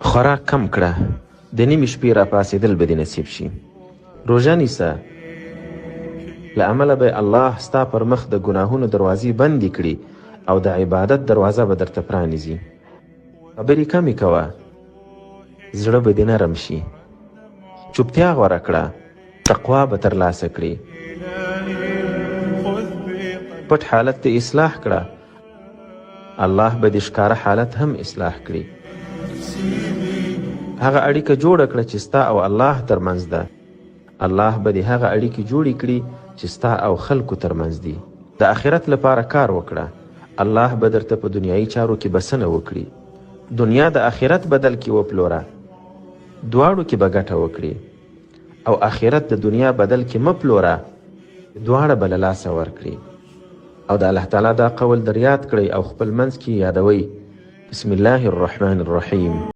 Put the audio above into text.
خوراک کم کړه، د نیمې شپې را پاڅېدل به دې نصیب شي. روژه نیسه، له امله به الله ستا پر مخ د ګناهونو دروازې بندې کړي او د عبادت دروازه به درته پرانیزي. خبرې کمې کوه، زړه به دې نرم شي. چوپتیا غوره کړه، تقوا به ترلاسه کړي. پټ حالت دې اصلاح کړه، الله به دې ښکاره حالت هم اصلاح کړي. هغه اړیکه جوړه کړه چې ستا او الله ترمنځ ده. الله به دې هغه اړیکې جوړې کړي چې ستا او خلکو ترمنځ دي. د آخرت لپاره کار وکړه، الله به درته په دنیایي چارو کې بسنه وکړي. دنیا د آخرت بدل کې وپلوره، دواړو کې به ګټه وکړي. او آخرت د دنیا بدل کې مه پلوره، دواړه به له لاسه ورکړي. او د الله تعالی دا قول در یاد کړئ او خپل منځ کې یادوئ. بسم الله الرحمن الرحیم.